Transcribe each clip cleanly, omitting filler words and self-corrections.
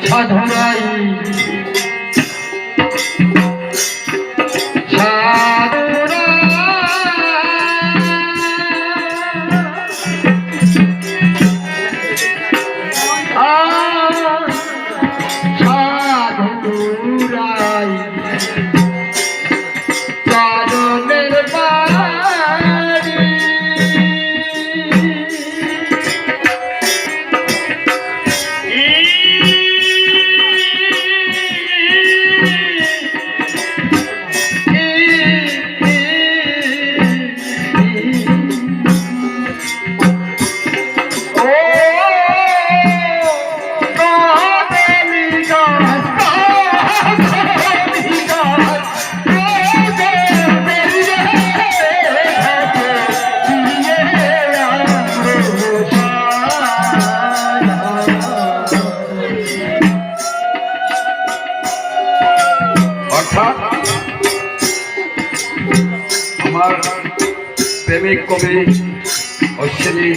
সাধুরাই প্রেমিক কবি অশ্বিনী,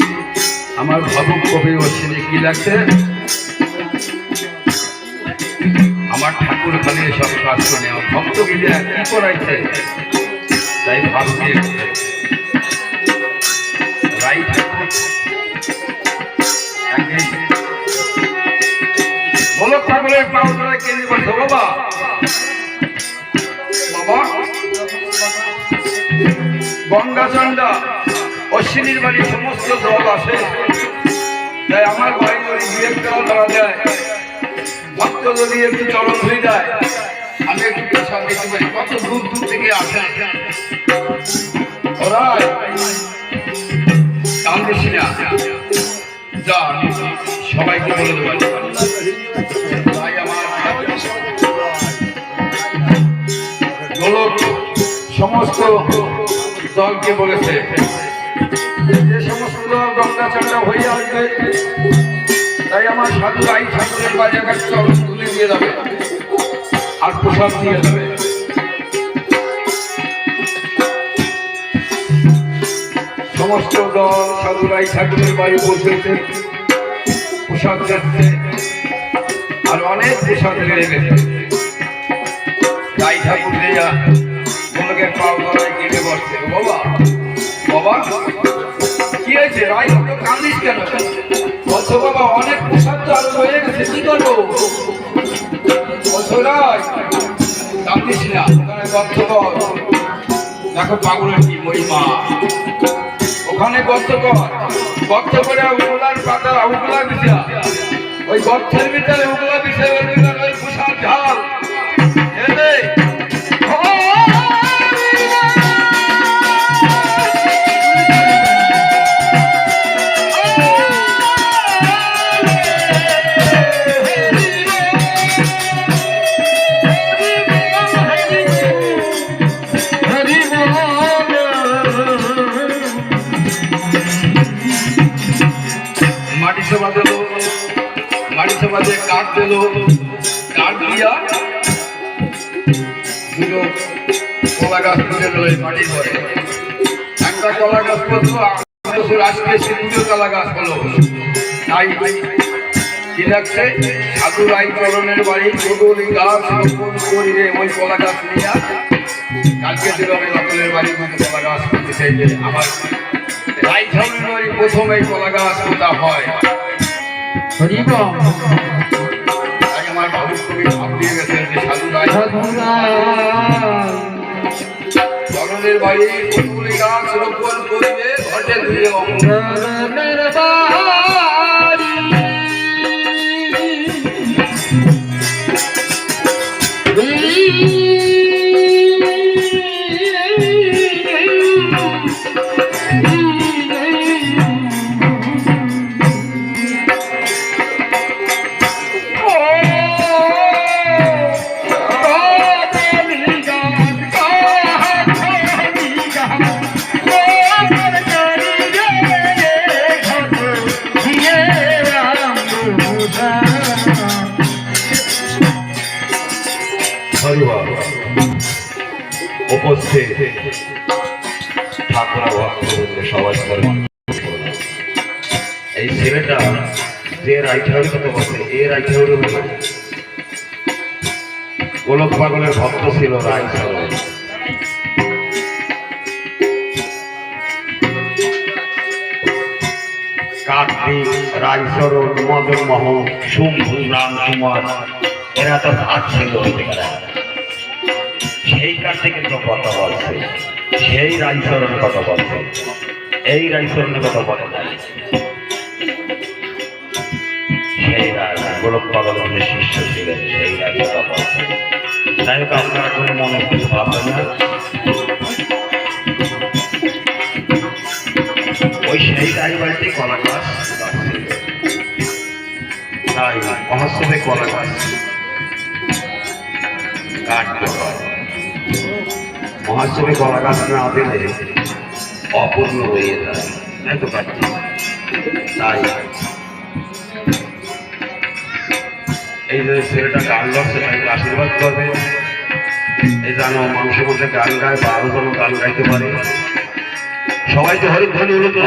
আমার ভাবুক কবি অশ্বিনী কি লাগছে, আমার ঠাকুর খালি সব কাজ করে আমার ভক্ত গিয়ে কি করাইছে, তাই ভাবছি রাই ঠাকুর বলো ঠাকুরের পাও ধরে কেঁদে বলছো, বাবা বাবা গঙ্গাচন্ডা অশ্বিনীর বাড়ি সমস্ত দল আসে, তাই আমার বাড়ি যদি দু একটা ধরা যায়, ভক্ত যদি একটু চরণ হয়ে যায়, আমি একটু প্রসাদ দিতে পারি। কত দূর দূর থেকে আসে, ওরা কান্দিস না, যা সবাইকে বলে দেবেন। তাই আমার গোলক সমস্ত দলকে বলেছে যে সমস্ত দল গঙ্গাচন্ডা হয়ে আসবে, তাই আমার সাধু রাই ঠাকুরের বাড়ি একটা চরণ তুলে দিয়ে যাবে আর প্রসাদ দিয়ে যাবে। সমস্ত দল সাধু রাই ঠাকুরের বাড়ি বসেছে, প্রসাদ যাচ্ছে আর অনেক প্রসাদ লেগে গেছে। রাই ঠাকুর দেয়া গোলকের পাও ধরায় কেটে বসছে। বাবা বাবা কি হয়েছে রাই, কান্দিস কেন? বলছো বাবা অনেক প্রসাদ তো আরো হয়ে গেছে, কি করবো? বলছো রাই কান্দিস না, ওখানে গর্ত কর, দেখো পাগলের কি মহিমা, ওখানে গর্ত কর, গর্ত করে উগুলার পাতা উগুলা বিছা, ওই গর্তের ভিতরে উগুলা বিছে ওই প্রসাদ ঢাল মাঝে কাঠ দিল, কাঠ দিয়া দুটো কলা গাছ তুলে দিল মাটির পরে। একটা কলা গাছ করতো আজকে সে দুটো কলা গাছ হলো। তাই কি লাগছে, সাধু রাই চরণের বাড়ি কদলি গাছ রোপণ করিলে ওই কলা গাছ নিয়ে কালকে দিল আমি নকলের বাড়ি দুটো কলা গাছ করতে চাইলে আমার রাই ঠাকুরের বাড়ি প্রথম এই কলা গাছ পোতা হয়। আমার ভাবুক কবি ভাব দিয়ে গেছেন যে সাধু রাই চরণের বাড়ি কদলি গাছ রোপণ করিলে ঘটে ধুয়ে উপস্থিত ঠাকুরা ভক্ত সবাই করে এই ছেলেটা যে রাইঠাউরি কথা বলছে এ রাইঠাউরি গোলক পাগলের ভক্ত ছিল রাইঠাউরি। কার্তিক, রাইচরণ, মদন মোহন, শম্ভু, রামকুমার এরা তো ভাত ছিল। সেই কার্তিকের তো কথা বলছে, সেই রাইচরণের কথা বলছে, এই রাইচরণের কথা বলে নাই। সেই রায় গোলক পাগলের যে শিষ্য ছিলেন সেই রায় কথা বলছে। তাই হোক আপনারা কোনো মনে কিছু ভাববেন না। ওই সেই রায় বাড়িতে কলা গাছ তাই মহোৎসবে কলা গাছ কাটতে হয়। মহোৎসবে কলা গাছ না দিলে অপূর্ণ হয়ে যায়, তাই তো কাটছি। তাই এই যে ছেলেটা গান গাচ্ছে তাকে আশীর্বাদ করবে। এই জানো মানুষের মধ্যে গান গায় 12 জন গান গাইতে পারে। সবাই তো হরিধ্বনি হলো তো